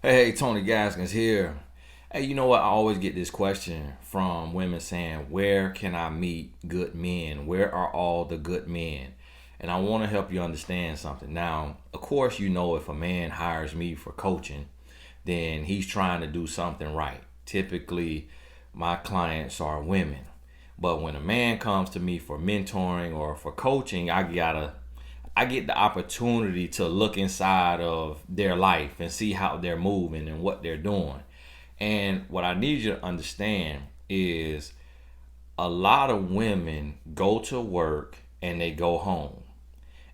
Hey, Tony Gaskins here. Hey, you know what? I always get this question from women saying, where can I meet good men? Where are all the good men? And I want to help you understand something. Now, of course, you know, if a man hires me for coaching, then he's trying to do something right. Typically, my clients are women. But when a man comes to me for mentoring or for coaching, I get the opportunity to look inside of their life and see how they're moving and what they're doing. And what I need you to understand is a lot of women go to work and they go home.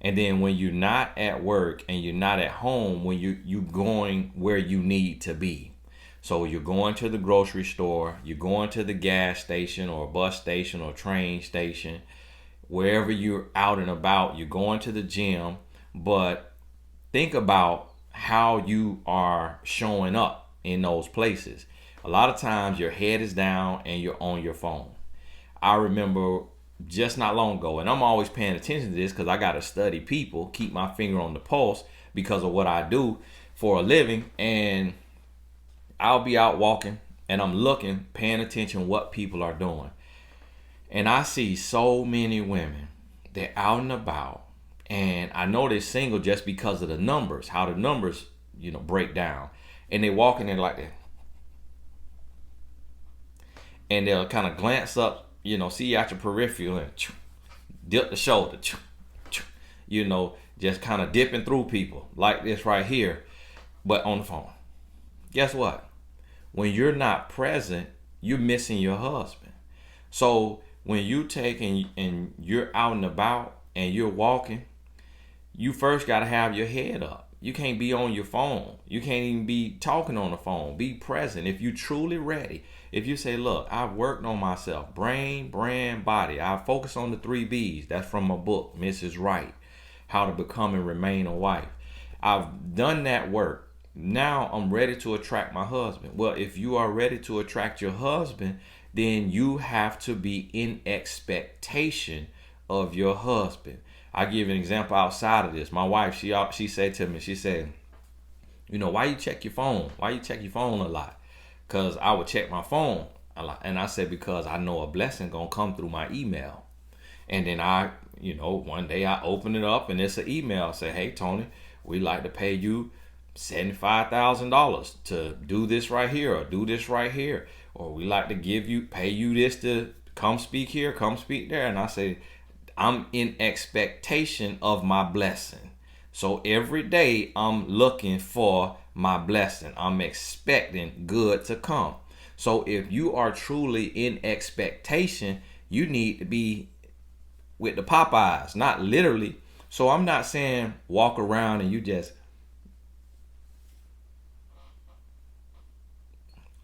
And then when you're not at work and you're not at home, when you going where you need to be. So you're going to the grocery store, you're going to the gas station or bus station or train station, wherever you're out and about, you're going to the gym, but think about how you are showing up in those places. A lot of times your head is down and you're on your phone. I remember just not long ago, and I'm always paying attention to this because I got to study people, keep my finger on the pulse because of what I do for a living. And I'll be out walking and I'm looking, paying attention what people are doing. And I see so many women, they're out and about. And I know they're single just because of the numbers, how the numbers, break down. And they walk in there like that. And they'll kind of glance up, see you out your peripheral and dip the shoulder, just kind of dipping through people like this right here, but on the phone. Guess what? When you're not present, you're missing your husband. So when you take and you're out and about and you're walking, you first got to have your head up. You can't be on your phone. You can't even be talking on the phone. Be present. If you're truly ready, if you say, look, I've worked on myself, brain, brand, body. I focus on the 3 B's. That's from my book, Mrs. Wright, How to Become and Remain a Wife. I've done that work. Now I'm ready to attract my husband. Well, if you are ready to attract your husband, then you have to be in expectation of your husband. I give an example outside of this. My wife, she said to me, she said, why you check your phone? Why you check your phone a lot? Because I would check my phone a lot. And I said, because I know a blessing going to come through my email. And then one day I open it up and it's an email. I say, hey, Tony, we'd like to pay you $75,000 to do this right here or do this right here. Or we like to pay you this to come speak here, come speak there. And I say, I'm in expectation of my blessing. So every day I'm looking for my blessing. I'm expecting good to come. So if you are truly in expectation, you need to be with the Popeyes, not literally. So I'm not saying walk around and you just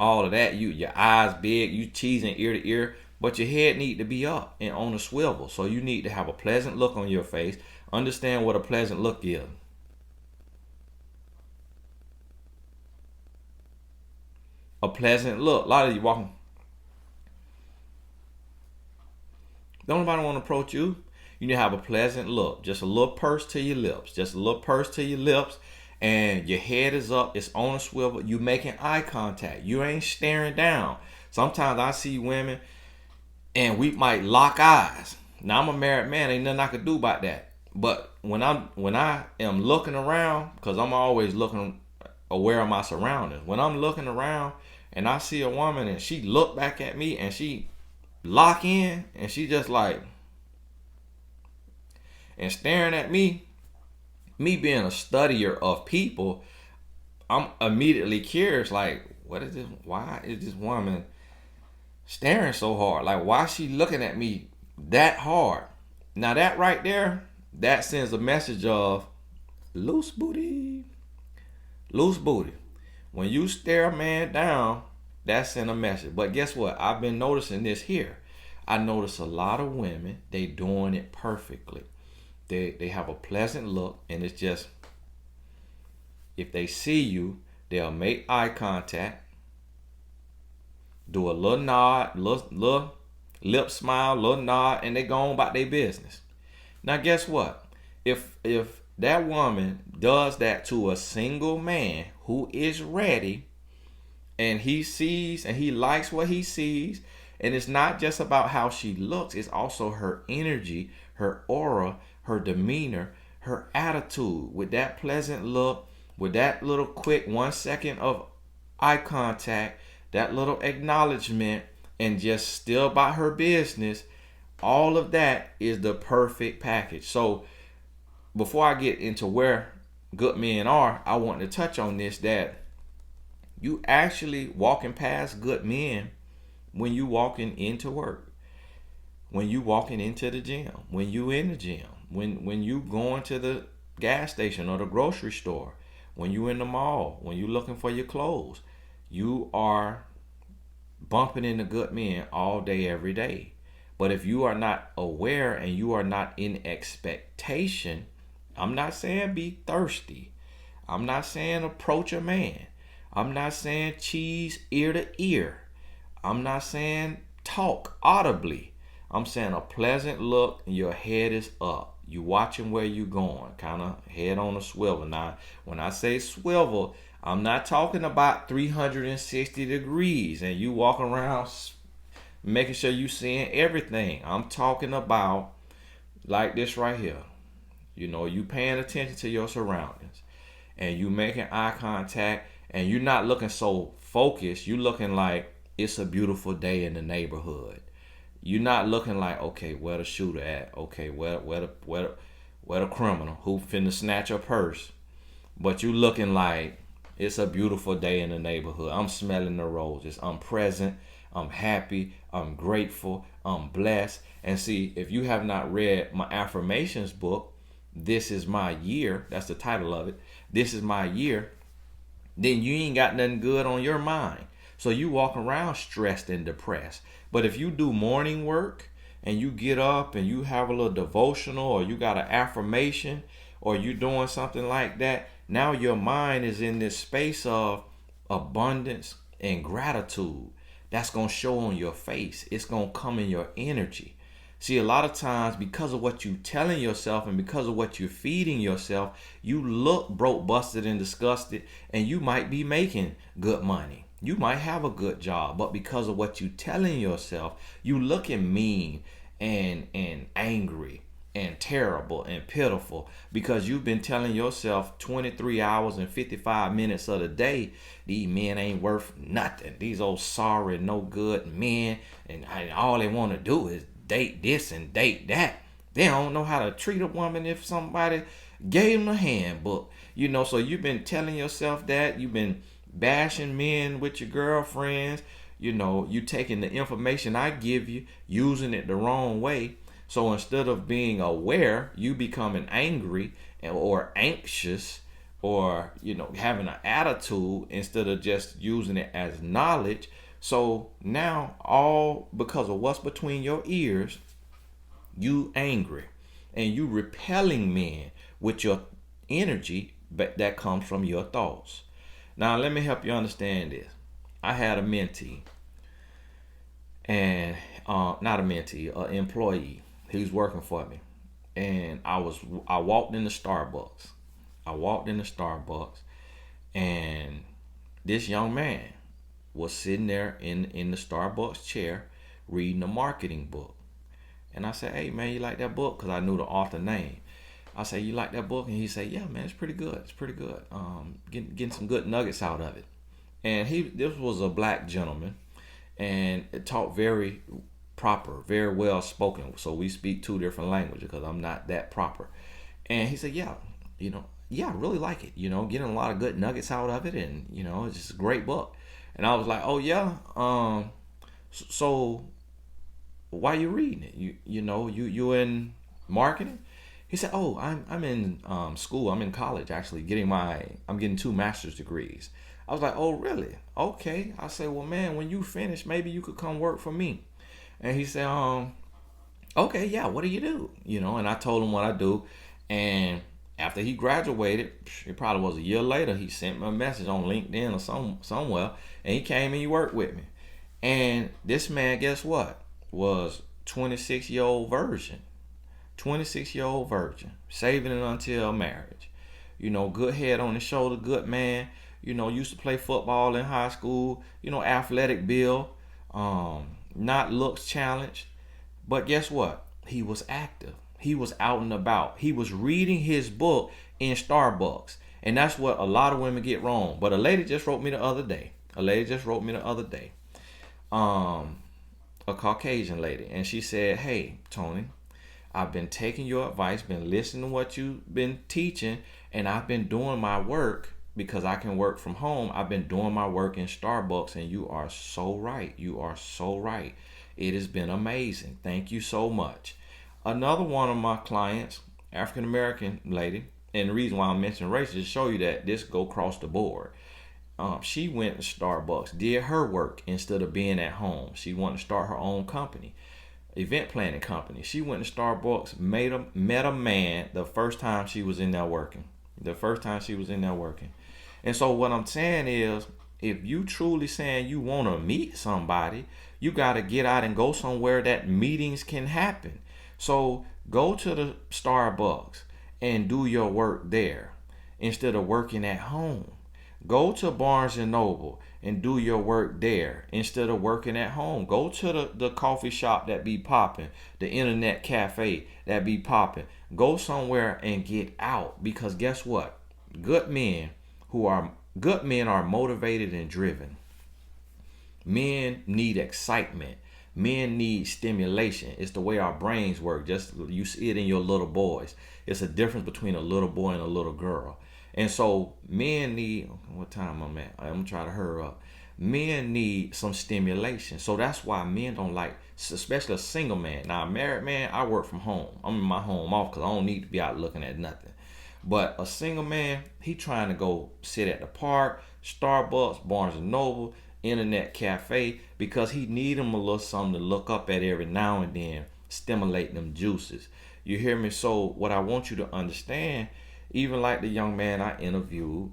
all of that, your eyes big, you cheesing ear to ear, but your head need to be up and on a swivel. So you need to have a pleasant look on your face. Understand what a pleasant look is. A pleasant look. A lot of you walking. Don't nobody want to approach you. You need to have a pleasant look. Just a little purse to your lips. Just a little purse to your lips. And your head is up. It's on a swivel. You making eye contact. You ain't staring down. Sometimes I see women and we might lock eyes. Now I'm a married man. Ain't nothing I could do about that. But when I am looking around, because I'm always looking aware of my surroundings. When I'm looking around and I see a woman and she look back at me and she lock in and she just like and staring at me being a studier of people, I'm immediately curious, like, what is this? Why is this woman staring so hard? Like, why is she looking at me that hard? Now that right there, that sends a message of loose booty. Loose booty. When you stare a man down, that sends a message. But guess what? I've been noticing this here. I notice a lot of women, they doing it perfectly. They have a pleasant look, and it's just, if they see you, they'll make eye contact, do a little nod, little lip smile, little nod, and they go on about their business. Now guess what? If that woman does that to a single man who is ready, and he sees and he likes what he sees, and it's not just about how she looks, it's also her energy, her aura, her demeanor, her attitude, with that pleasant look, with that little quick 1 second of eye contact, that little acknowledgement, and just still about her business. All of that is the perfect package. So before I get into where good men are, I want to touch on this, that you actually walking past good men when you walking into work, when you walking into the gym, when you in the gym, when you going to the gas station or the grocery store, when you in the mall, when you looking for your clothes. You are bumping into good men all day, every day. But if you are not aware and you are not in expectation, I'm not saying be thirsty. I'm not saying approach a man. I'm not saying cheese ear to ear. I'm not saying talk audibly. I'm saying a pleasant look and your head is up. You watching where you going, kind of head on a swivel. Now, when I say swivel, I'm not talking about 360 degrees and you walking around making sure you seeing everything. I'm talking about like this right here. You paying attention to your surroundings and you making eye contact, and you're not looking so focused. You looking like it's a beautiful day in the neighborhood. You're not looking like, okay, where the shooter at? Okay, where the criminal who finna snatch a purse? But you looking like it's a beautiful day in the neighborhood. I'm smelling the roses. I'm present. I'm happy. I'm grateful. I'm blessed. And see, if you have not read my affirmations book, This Is My Year, that's the title of it. This is my year. Then you ain't got nothing good on your mind. So you walk around stressed and depressed. But if you do morning work and you get up and you have a little devotional, or you got an affirmation, or you doing something like that, now your mind is in this space of abundance and gratitude. That's going to show on your face. It's going to come in your energy. See, a lot of times, because of what you telling yourself and because of what you're feeding yourself, you look broke, busted, and disgusted, and you might be making good money. You might have a good job, but because of what you telling yourself, you looking mean and angry and terrible and pitiful, because you've been telling yourself 23 hours and 55 minutes of the day, these men ain't worth nothing. These old sorry, no good men, and all they want to do is date this and date that. They don't know how to treat a woman if somebody gave them a handbook. So you've been telling yourself that. You've been bashing men with your girlfriends. You taking the information I give you, using it the wrong way. So instead of being aware, you becoming angry or anxious, or having an attitude instead of just using it as knowledge. So now, all because of what's between your ears, you angry and you repelling men with your energy, but that comes from your thoughts. Now let me help you understand this. I had a mentee, and not a mentee, an employee. He was working for me, and I walked into Starbucks. And this young man was sitting there in the Starbucks chair reading a marketing book. And I said, hey man, you like that book? Because I knew the author name. I said, you like that book? And he said, yeah man, it's pretty good. Getting some good nuggets out of it. And this was a black gentleman, and it talked very proper, very well spoken. So we speak two different languages because I'm not that proper. And he said, yeah, I really like it. Getting a lot of good nuggets out of it, and it's just a great book. And I was like, oh yeah, so why you reading it? You in marketing? He said, oh, I'm in school. I'm in college actually, I'm getting 2 master's degrees. I was like, oh really? Okay. I said, well man, when you finish, maybe you could come work for me. And he said, okay, yeah, what do you do? And I told him what I do. And after he graduated, it probably was a year later, he sent me a message on LinkedIn or somewhere, and he came and he worked with me. And this man, guess what? Was 26-year-old virgin. 26-year-old virgin, saving it until marriage. Good head on his shoulder, good man. Used to play football in high school. Athletic build, not looks challenged. But guess what? He was active. He was out and about. He was reading his book in Starbucks. And that's what a lot of women get wrong. But a lady just wrote me the other day. A Caucasian lady. And she said, "Hey, Tony, I've been taking your advice, been listening to what you've been teaching, and I've been doing my work because I can work from home. I've been doing my work in Starbucks, and you are so right. You are so right. It has been amazing. Thank you so much." Another one of my clients, African American lady, and the reason why I'm mentioning race is to show you that this go across the board. She went to Starbucks, did her work instead of being at home. She wanted to start her own company, event planning company. She went to Starbucks, met a man the first time she was in there working. And so what I'm saying is, if you truly saying you want to meet somebody, you got to get out and go somewhere that meetings can happen. So go to the Starbucks and do your work there instead of working at home. Go to Barnes and Noble and do your work there instead of working at home. Go to the coffee shop that be popping, the internet cafe that be popping. Go somewhere and get out, because guess what? Good men are motivated and driven. Men need excitement. Men need stimulation. It's the way our brains work. Just you see it in your little boys. It's a difference between a little boy and a little girl. And so men need, what time I'm at? I'm gonna try to hurry up. Men need some stimulation. So that's why men don't like, especially a single man. Now, a married man, I work from home. I'm in my home office because I don't need to be out looking at nothing. But a single man, he trying to go sit at the park, Starbucks, Barnes and Noble, internet cafe, because he need him a little something to look up at every now and then, stimulate them juices. You hear me? So what I want you to understand, even like the young man I interviewed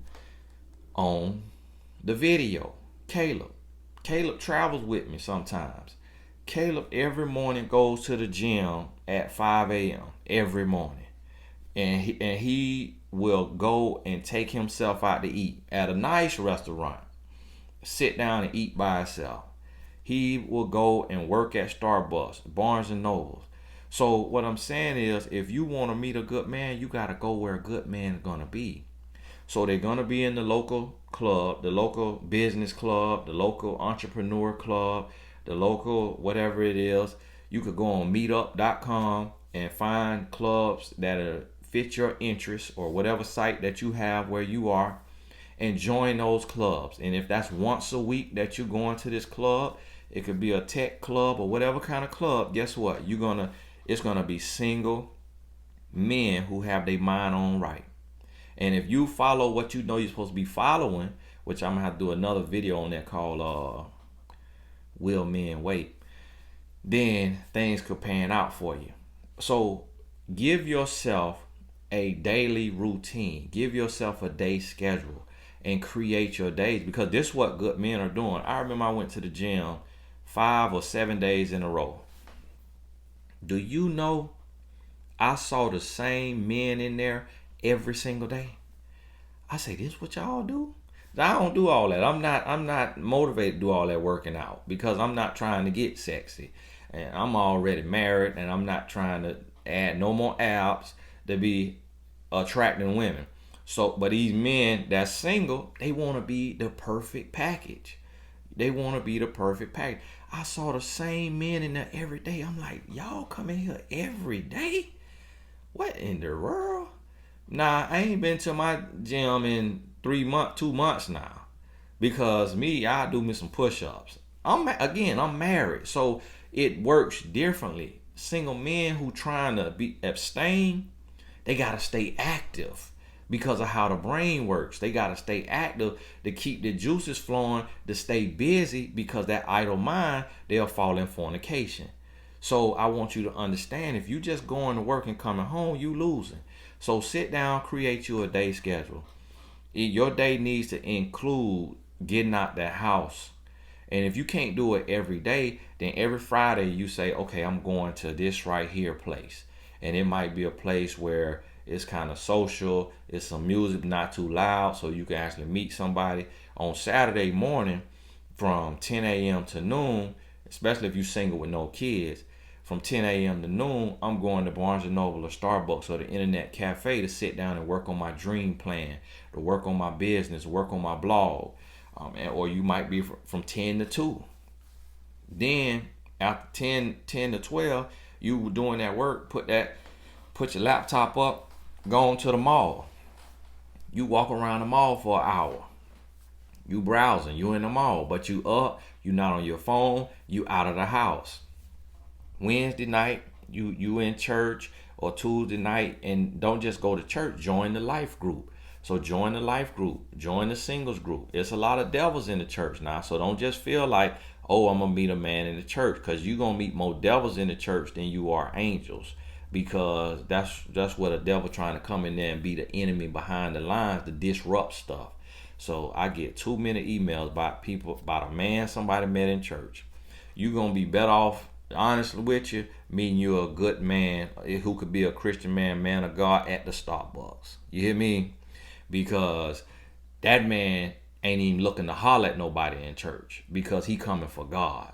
on the video, Caleb travels with me sometimes. Caleb every morning goes to the gym at 5 a.m. every morning. And he will go and take himself out to eat at a nice restaurant. Sit down and eat by himself. He will go and work at Starbucks, Barnes and Noble. So what I'm saying is, if you want to meet a good man, you got to go where a good man is going to be. So they're going to be in the local club, the local business club, the local entrepreneur club, the local whatever it is. You could go on meetup.com and find clubs that fit your interests, or whatever site that you have where you are, and join those clubs. And if that's once a week that you're going to this club, it could be a tech club or whatever kind of club. Guess what? It's gonna be single men who have their mind on right. And if you follow what you know you're supposed to be following, which I'm gonna have to do another video on that called Will Men Wait, then things could pan out for you. So give yourself a daily routine. Give yourself a day schedule and create your days, because this is what good men are doing. I remember I went to the gym 5 or 7 days in a row. Do you know I saw the same men in there every single day? I say, this what y'all do? I don't do all that. I'm not motivated to do all that working out, because I'm not trying to get sexy. And I'm already married, and I'm not trying to add no more abs to be attracting women. So, but these men that's single, they want to be the perfect package. I saw the same men in there every day. I'm like, y'all come in here every day? What in the world? Nah, I ain't been to my gym in 2 months now. Because I do me some push-ups. I'm married, so it works differently. Single men who trying to abstain, they gotta stay active because of how the brain works. They gotta stay active to keep the juices flowing, to stay busy, because that idle mind, they'll fall in fornication. So I want you to understand, if you just going to work and coming home, you losing. So sit down, create you a day schedule. Your day needs to include getting out the house. And if you can't do it every day, then every Friday you say, okay, I'm going to this right here place. And it might be a place where it's kind of social, it's some music not too loud, so you can actually meet somebody. On Saturday morning from 10 a.m. to noon, especially if you're single with no kids, from 10 a.m. to noon, I'm going to Barnes & Noble or Starbucks or the internet cafe to sit down and work on my dream plan, to work on my business, work on my blog. Or you might be from 10 to 2. Then after 10 to 12, you were doing that work, put your laptop up, go on to the mall. You walk around the mall for an hour. You browsing, you in the mall, but you not on your phone, you out of the house. Wednesday night, you in church, or Tuesday night, and don't just go to church, join the life group. So join the life group, join the singles group. It's a lot of devils in the church now, so don't just feel like, oh, I'm gonna meet a man in the church, because you're gonna meet more devils in the church than you are angels, because that's what a devil trying to come in there and be the enemy behind the lines to disrupt stuff. So I get too many emails about a man somebody met in church. You're gonna be better off, honestly with you, meeting you a good man who could be a Christian man of God at the Starbucks. You hear me? Because that man ain't even looking to holler at nobody in church, because he coming for God.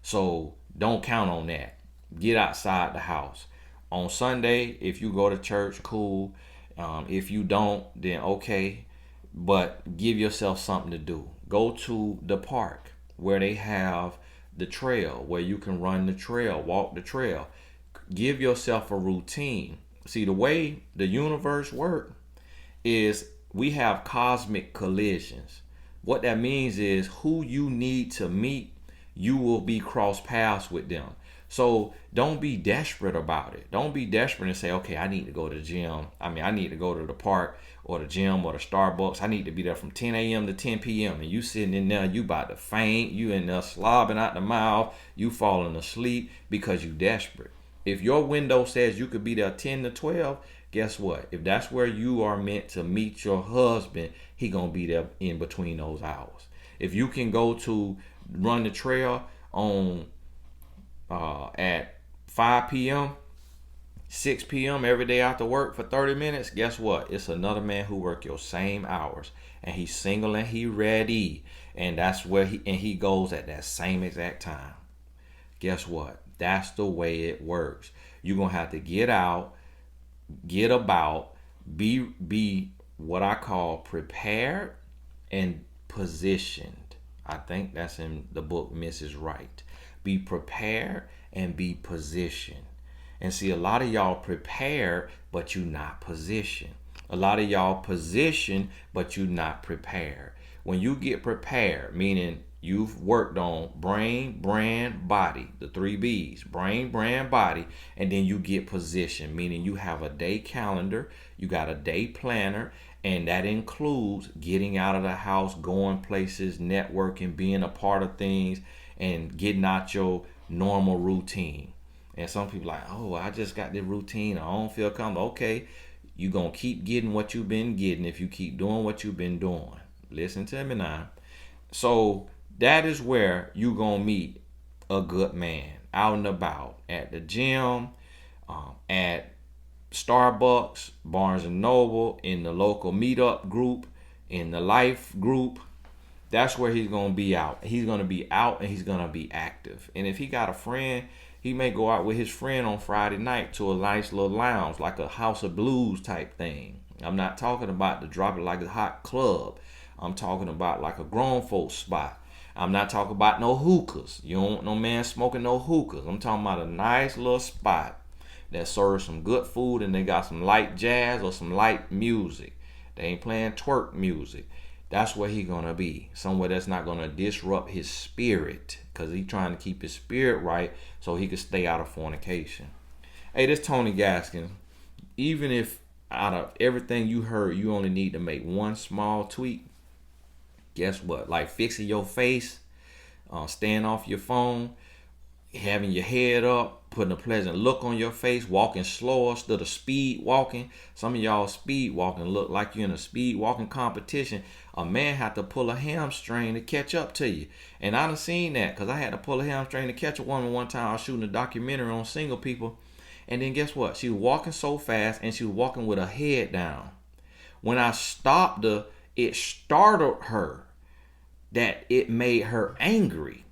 So don't count on that. Get outside the house. On Sunday, if you go to church, cool. If you don't, then okay. But give yourself something to do. Go to the park where they have the trail, where you can run the trail, walk the trail. Give yourself a routine. See, the way the universe works is we have cosmic collisions. What that means is who you need to meet, you will be cross paths with them. So don't be desperate about it. Don't be desperate and say, okay, I need to go to the gym. I need to go to the park or the gym or the Starbucks. I need to be there from 10 a.m. to 10 p.m. And you sitting in there, you about to faint. You in there slobbing out the mouth. You falling asleep because you desperate. If your window says you could be there 10 to 12, guess what? If that's where you are meant to meet your husband, he gonna be there in between those hours. If you can go to run the trail on at 5 p.m., 6 p.m. every day after work for 30 minutes, guess what? It's another man who work your same hours, and he's single and he ready, and that's where he goes at that same exact time. Guess what? That's the way it works. You're gonna have to get out, get about, be what I call prepared and positioned. I think that's in the book Mrs. Wright. Be prepared and be positioned. And see, a lot of y'all prepared, but you not positioned. A lot of y'all positioned, but you not prepared. When you get prepared, meaning you've worked on brain, brand, body, the 3 B's, brain, brand, body, and then you get positioned, meaning you have a day calendar, you got a day planner, and that includes getting out of the house, going places, networking, being a part of things, and getting out your normal routine. And some people like, oh, I just got this routine, I don't feel comfortable. Okay, you're going to keep getting what you've been getting if you keep doing what you've been doing. Listen to me now. So that is where you're going to meet a good man, out and about, at the gym, at Starbucks, Barnes & Noble, in the local meetup group, in the life group. That's where he's going to be out. He's going to be out and he's going to be active. And if he got a friend, he may go out with his friend on Friday night to a nice little lounge, like a House of Blues type thing. I'm not talking about the drop it like a hot club. I'm talking about like a grown folks spot. I'm not talking about no hookahs. You don't want no man smoking no hookahs. I'm talking about a nice little spot that serves some good food and they got some light jazz or some light music. They ain't playing twerk music. That's where he gonna be. Somewhere that's not gonna disrupt his spirit, because he trying to keep his spirit right so he can stay out of fornication. Hey, this Tony Gaskins. Even if out of everything you heard, you only need to make one small tweak, guess what? Like fixing your face, staying off your phone, having your head up, putting a pleasant look on your face, walking slower instead of speed walking. Some of y'all speed walking look like you're in a speed walking competition. A man had to pull a hamstring to catch up to you. And I done seen that, because I had to pull a hamstring to catch a woman one time. I was shooting a documentary on single people. And then guess what? She was walking so fast and she was walking with her head down. When I stopped her, it startled her that it made her angry.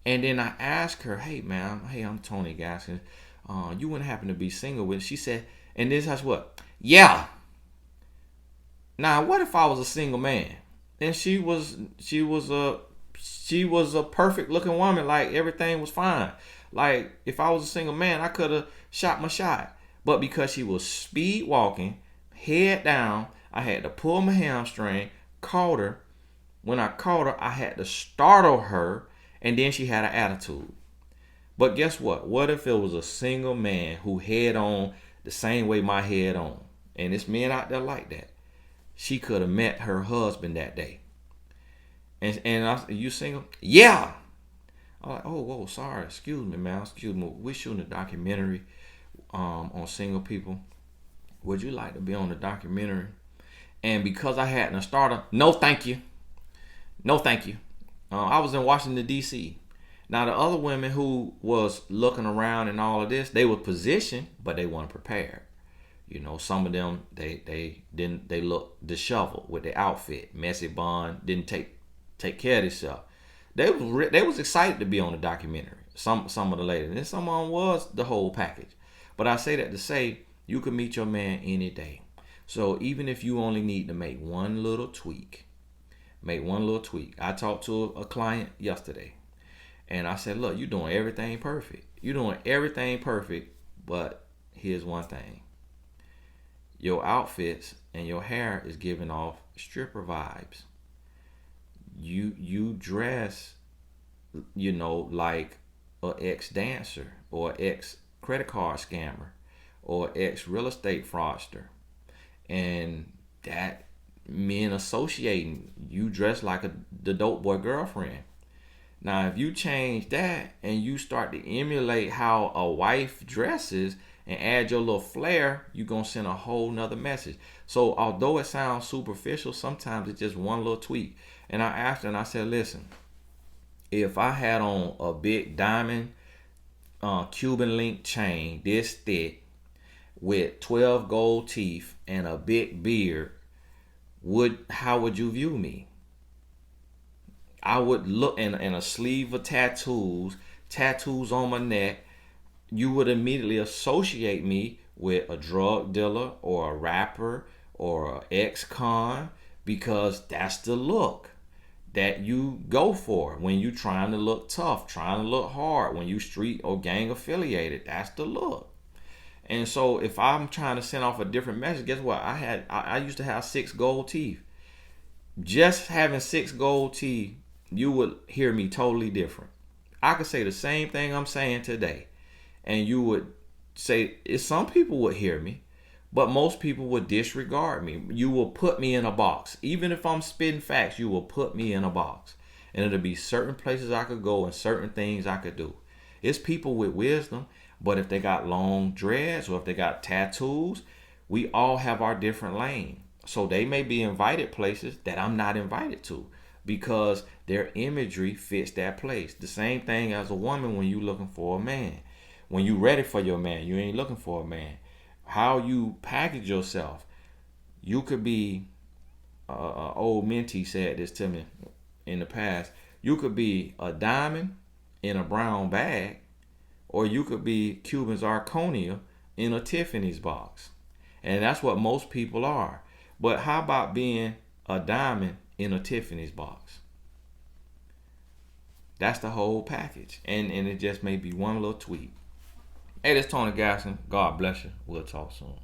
And then I asked her, hey, ma'am, hey, I'm Tony Gaskins. You wouldn't happen to be single with? She said, and this is what? Yeah. Now, what if I was a single man? And she was a perfect looking woman. Like everything was fine. Like if I was a single man, I could have shot my shot. But because she was speed walking, head down, I had to pull my hamstring, caught her. When I caught her, I had to startle her, and then she had an attitude. But guess what? What if it was a single man who head on the same way my head on? And it's men out there like that. She could have met her husband that day. And I said, you single? Yeah. I'm like, oh, whoa, sorry. Excuse me, man. Excuse me. We're shooting a documentary on single people. Would you like to be on the documentary? And because I hadn't started, no, thank you. No, thank you. I was in Washington, D.C. Now, the other women who was looking around and all of this, they were positioned, but they weren't prepared. You know, some of them, they looked disheveled with their outfit. Messy bun, didn't take care of themselves. They was excited to be on the documentary. Some of the ladies, and some of them was the whole package. But I say that to say you can meet your man any day. So even if you only need to make one little tweak. I talked to a client yesterday, and I said, look, you're doing everything perfect. You're doing everything perfect, but here's one thing. Your outfits and your hair is giving off stripper vibes. You dress, like an ex-dancer or ex-credit card scammer or ex-real estate fraudster. And that men associating, you dress like the dope boy girlfriend. Now, if you change that and you start to emulate how a wife dresses and add your little flair, you're going to send a whole nother message. So although it sounds superficial, sometimes it's just one little tweak. And I asked her and I said, listen, if I had on a big diamond Cuban link chain this thick with 12 gold teeth and a big beard, how would you view me? I would look in a sleeve of tattoos on my neck. You would immediately associate me with a drug dealer or a rapper or an ex-con, because that's the look that you go for when you trying to look tough, trying to look hard, when you street or gang affiliated. That's the look. And so if I'm trying to send off a different message, guess what? I used to have 6 gold teeth. Just having 6 gold teeth, you would hear me totally different. I could say the same thing I'm saying today, and you would say, some people would hear me, but most people would disregard me. You will put me in a box. Even if I'm spitting facts, you will put me in a box. And it'll be certain places I could go and certain things I could do. It's people with wisdom, but if they got long dreads or if they got tattoos, we all have our different lane. So they may be invited places that I'm not invited to, because their imagery fits that place. The same thing as a woman when you looking for a man. When you ready for your man, you ain't looking for a man. How you package yourself. You could be, old mentee said this to me in the past. You could be a diamond in a brown bag, or you could be Cuban zirconia in a Tiffany's box. And that's what most people are. But how about being a diamond in a Tiffany's box? That's the whole package. And it just may be one little tweak. Hey, this is Tony Gasson. God bless you. We'll talk soon.